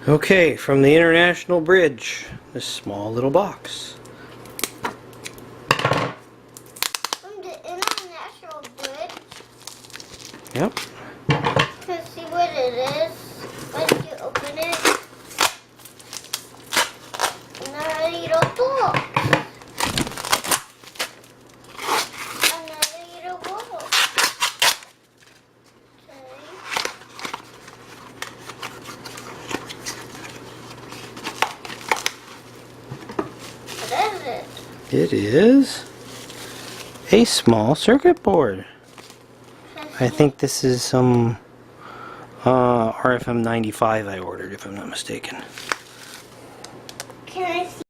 Okay, from the International Bridge, this small little box. From the International Bridge? Yep. Let's see what it is. Once you open it. Another little box. Another little box. What is it? It is a small circuit board. I think this is some RFM95 I ordered, if I'm not mistaken.